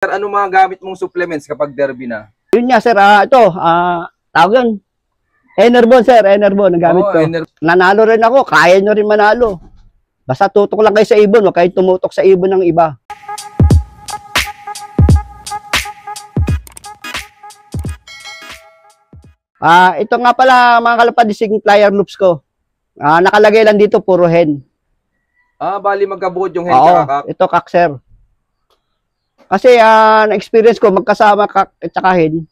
Sir, ano mga gamit mong supplements kapag derby na? Yun nga sir, tawag yun. Enervon sir, Enervon ang gamit ko. Nanalo rin ako, kaya nyo rin manalo. Basta tutok lang kayo sa ibon, huwag kayo tumutok sa ibon ng iba. Ito nga pala mga kalapadising flyer loops ko. Nakalagay lang dito, puro hen. Bali magkabukod yung hen tsaka kak. Ito kak sir. Kasi na-experience ko magkasama kak at saka hen.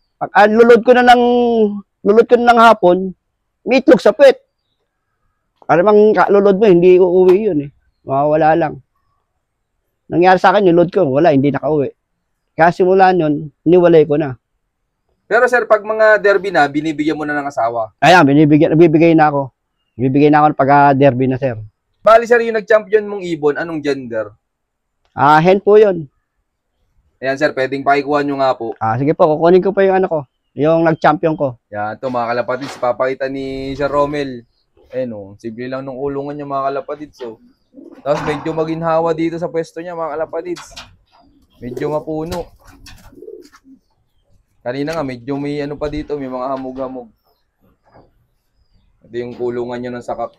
Lulod ko na ng hapon, may itlog sa puwet. Para mang lulod mo, hindi uuwi yun eh. Mawawala lang. Nangyari sa akin, nilod ko, wala, hindi nakauwi. Kaya simula nun, niwalay ko na. Pero sir, pag mga derby na, binibigyan mo na ng asawa? Ayan, nabibigay na ako. Bibigay na ako pag derby na sir. Bali sir, yung nag-champion mong ibon, anong gender? Hen po yun. Ayan sir, pwedeng pakikuha nyo nga po. Sige po, kukunin ko pa yung ano ko. Yung nag-champion ko. Yan, ito mga kalapatids, papakita ni Sir Romel. Ayun, simple lang ng ulungan niya mga kalapatids. So. Tapos medyo maginhawa dito sa pwesto niya mga kalapatids. Medyo mapuno. Kanina nga, medyo may ano pa dito, may mga hamog-hamog. Ito yung kulungan niya ng sakap.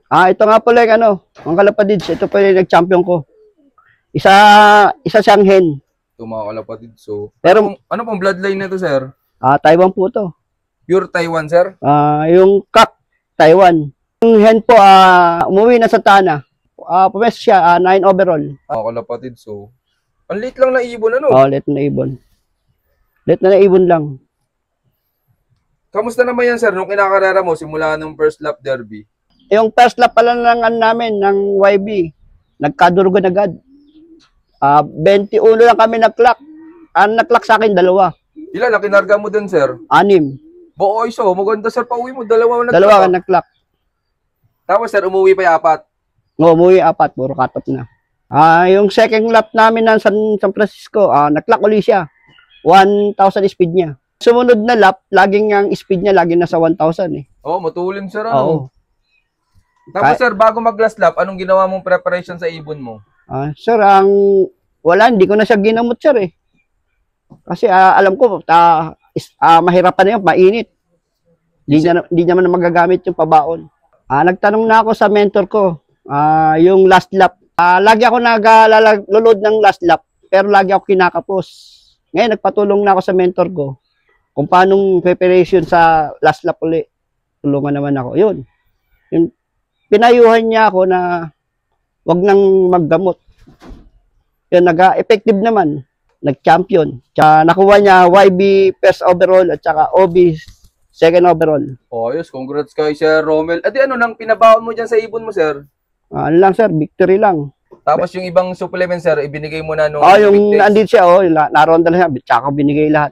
Ito nga pala yung ano, mga kalapatids, ito pa yung nag-champion ko. Isa siyang hen. Ito mga kalapatids. So, pero ano pong bloodline na ito sir? Taiwan po to. Pure Taiwan sir? Yung kak, Taiwan. Yung hen po, umuwi na sa Tana. Pumesto siya, 9 overall. Mga kalapatids. So, ang late lang na ibon ano? Late na ibon. Late na ibon lang. Kamusta naman yan sir, nung kinakarera mo, simula nung first lap derby? Yung first lap pala namin, ng YB, nagkadurugan agad. 21 lang kami nag-clock. Ang nag-clock sa akin, 2. Ilan na kinarga mo dun, sir? 6. Boy, so maganda sir, pauwi mo, 2 nag-clock. 2 ka nag-clock. Tapos sir, umuwi pa yung 4? Umuwi 4, puro cut-off na. Yung second lap namin ng San Francisco, nag-clock ulit siya. 1,000 speed niya. Sumunod na lap, laging ang speed niya, laging nasa 1,000 eh. Matulin sir, ano? Tapos sir, bago mag-last lap, anong ginawa mong preparation sa ibon mo? Sir, hindi ko na siya ginamot, sir eh. Kasi alam ko, mahirapan na yun, mainit. Hindi naman na magagamit yung pabaon. Nagtanong na ako sa mentor ko, yung last lap. Lagi ako nag-load ng last lap, pero lagi ako kinakapos. Ngayon, nagpatulong na ako sa mentor ko kung paanong preparation sa last lap ulit. Tulungan naman ako. Yun. Pinayuhan niya ako na wag nang maggamot. Yun, nag-effective naman. Nag-champion. Tsaka nakuha niya YB first overall at saka OB second overall. Yes, congrats kay Sir Romel. Ano nang pinabaon mo dyan sa ibon mo, sir? Ano lang, sir, victory lang. Tapos yung ibang supplement, sir, ibinigay mo na nung... yung nandito siya, naroon na siya, tsaka binigay lahat.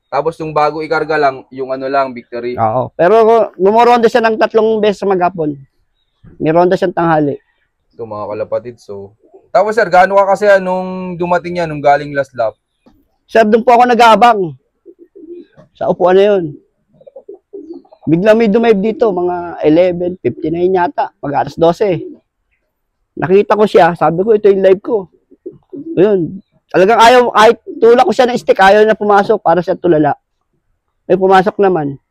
Tapos yung bago ikarga lang, yung ano lang, victory. Oo. Pero bumuronda siya ng 3 beses sa maghapon. May ronda siyang tanghali. Ito mga kalapatid, so... Tapos sir, gaano ka kasi nung dumating yan, nung galing last lap? Sir, doon po ako nag-aabang. Sa upuan na yun. Biglang may dumayb dito, mga 11:59 yata, mag alas 12. Nakita ko siya, sabi ko, ito yung live ko. Ayun. Talagang kahit tulak ko siya ng stick, ayaw na pumasok para siya tulala. May pumasok naman.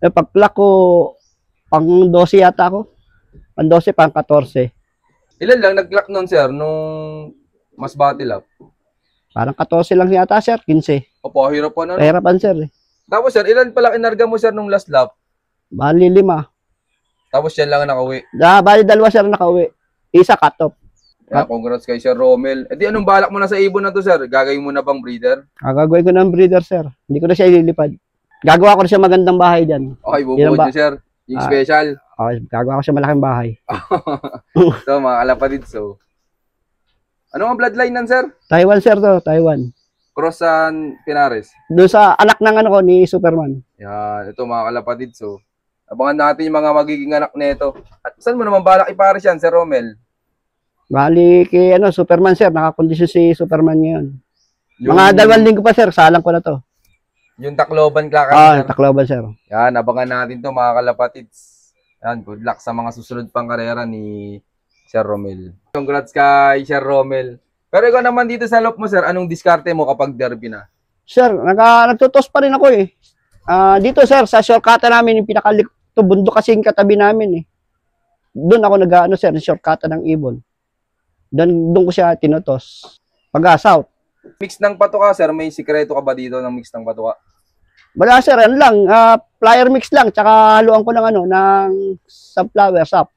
Pag-clock ko, pang 12 yata ako. Pang 12, pang 14. Ilan lang nag-clock nun, sir, nung mas battle up? Parang 14 lang yata, sir. 15. Opo, hirapan na. Hirapan, sir. Tapos, sir, ilan pala inarga mo, sir, nung last lap? Bali 5. Tapos, yan lang nakauwi? Bali 2, sir, nakauwi. Isa cut-off. Congrats kay Sir Romel. Anong balak mo na sa ibon na to, sir? Gagawin mo na bang breeder? Gagawin ko ng breeder, sir. Hindi ko na siya ililipad. Gagawa ko na siya magandang bahay dyan. Okay, bubuod niyo, sir. Yung special. Okay, gagawa ko siya malaking bahay. So, mga kalapatid, so. Ano ang bloodline nan, sir? Taiwan, sir, to. Taiwan. Cross San Pinares. Doon sa anak ng ano ko, ni Superman. Yan, ito mga kalapatid, so. Abangan natin yung mga magiging anak nito. At saan mo naman balak ipares yan, Sir Romel? Bali kay Superman, sir. Nakakondisyon si Superman ngayon. Mga 2 linggo pa, sir. Salang ko na to. Yung Tacloban Klakan, sir. Tacloban, sir. Yan, abangan natin to mga kalapatids. Yan, good luck sa mga susunod pang karera ni Sir Romel. Congrats kay Sir Romel. Pero ikaw naman dito sa loop mo, sir, anong diskarte mo kapag derby na? Sir, nagtutos pa rin ako eh. Dito sir, sa shortcut namin, yung pinakalikto bundok kasi yung katabi namin eh. Doon ako sir, shortcut ng ibon. Doon ko siya tinutos. South. Mix ng patuka, sir, may sikreto ka ba dito ng mix ng patuka? Wala sir, ano lang, flyer mix lang, tsaka haluan ko ng sunflower sap.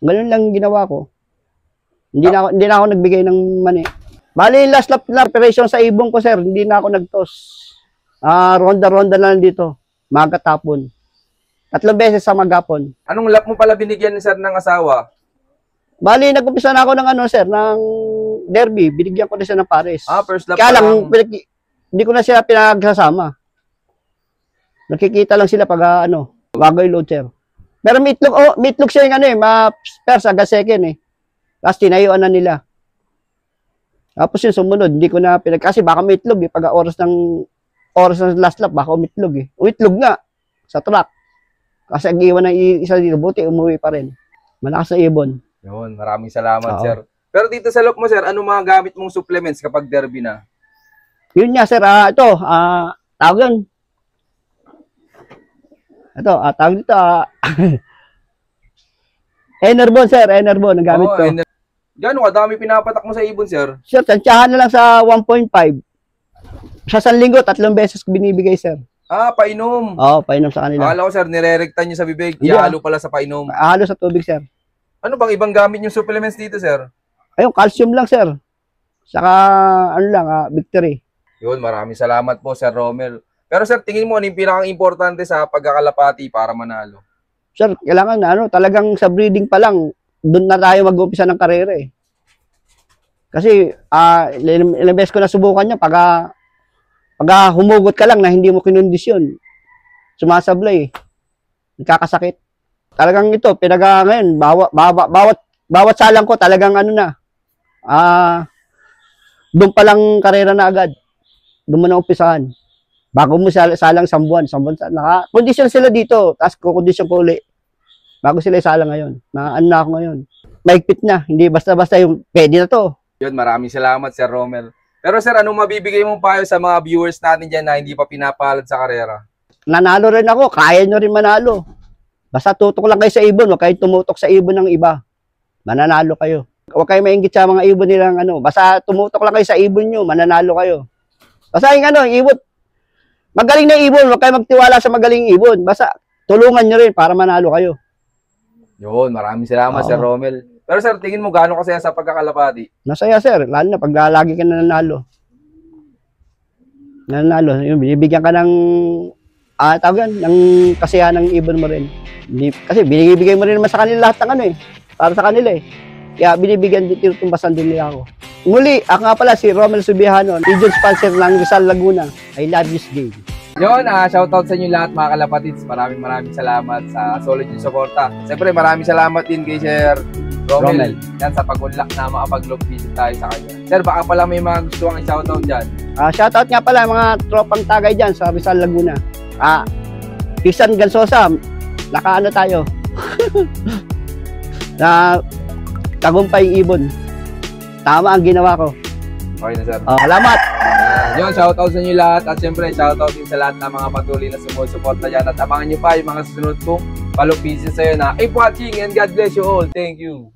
Ganun lang ginawa ko. Hindi na ako nagbigay ng mani. Bali, last lap na preparation sa ibon ko, sir. Hindi na ako nagtos. Ronda-ronda na lang dito. Maga tapon. 3 beses sa magapon. Anong lap mo pala binigyan ni sir ng asawa? Bali, nag-umpisa na ako ng derby. Binigyan ko na siya ng pares. First lap Kaya lang, hindi ko na siya pinagsasama. Nakikita lang sila pag, wagoy load, sir. Pero meatlook siya yung first, aga second eh. Tapos tinayuan na nila. Tapos yung sumunod, hindi ko na kasi baka umitlog eh. Pag oras ng last lap, baka umitlog eh. Umitlog nga sa truck. Kasi ang-iwan ng isa dito, buti umuwi pa rin. Malakas na ibon. Yun, maraming salamat, sir. Pero dito sa loop mo, sir, ano mga gamit mong supplements kapag derby na? Yun nga, sir. Tawag yun. Tawag dito. Enerbon, sir. Enerbon, ang gamit ko. Gano'ng kadami pinapatak mo sa ibon, sir? Sir, tansyahan na lang sa 1.5. Sa 1 linggo, 3 beses ko binibigay, sir. Painom. Oo, painom sa kanila. Akala ko, sir, nirerekta nyo sa bibig. Ihalo pala sa painom. Halo sa tubig, sir. Ano bang ibang gamit yung supplements dito, sir? Ayun, calcium lang, sir. Saka, victory. Yun, maraming salamat po, Sir Romel. Pero, sir, tingin mo ano yung pinaka-importante sa pagkakalapati para manalo? Sir, kailangan talagang sa breeding pa lang, doon na tayo mag-umpisa ng karera eh. Kasi, ilang beses ko na subukan niya, pag humugot ka lang na hindi mo kinondisyon, sumasablay eh. Nagkakasakit. Talagang ito, ngayon, bawat salang ko, talagang doon pa lang karera na agad. Doon mo na umpisahan. Bago mo salang 1 buwan. Naka-condition sila dito, tapos kukondisyon ko uli. Bago sila isalang ngayon. Na ako ngayon. Mahigpit na, hindi basta-basta yung pwede na to. Yun, maraming salamat, Sir Romel. Pero, sir, anong mabibigay mong payo sa mga viewers natin dyan na hindi pa pinapalad sa karera? Nanalo rin ako, kaya nyo rin manalo. Basta tutok lang kayo sa ibon, huwag kayo tumutok sa ibon ng iba. Mananalo kayo. Huwag kayo maingit sa mga ibon nilang basta tumutok lang kayo sa ibon nyo, mananalo kayo. Basta yung ibon, magaling na ibon, huwag kayo magtiwala sa magaling ibon. Basta tulungan nyo rin para manalo kayo. Yun, maraming salamat, Sir Romel. Pero, sir, tingin mo gaano kasaya sa pagkakalapati? Masaya, sir. Lalo na pag lagi ka nanalo. Yung binibigyan ka ng ng kasiyahan ng ibon mo rin. Kasi binibigay mo rin naman sa kanila lahat ng para sa kanila eh. Kaya binibigyan, tinutumbasan din nila ako. Muli, ako nga pala si Romel Subihano, agent sponsor ng Rizal Laguna. I love this game. Yun, shoutout sa inyo lahat mga kalapatids. Maraming salamat sa solid yung suporta. Siyempre, maraming salamat din kay Sir Romel. Yan, sa pag-unlock na makapag-log visit tayo sa kanya. Sir, baka pala may mga gusto kang shoutout dyan. Shoutout nga pala mga tropang tagay dyan sa Rizal Laguna. Pisan Gansosa, tayo. Na tagumpay ibon. Tama ang ginawa ko. Okay na, sir. Salamat. Yun, shoutout sa inyo lahat. At syempre, shoutout din sa lahat ng mga patuloy na sumusuporta dyan. At abangan nyo pa yung mga susunod kong palog pieces sa'yo na keep watching and God bless you all. Thank you.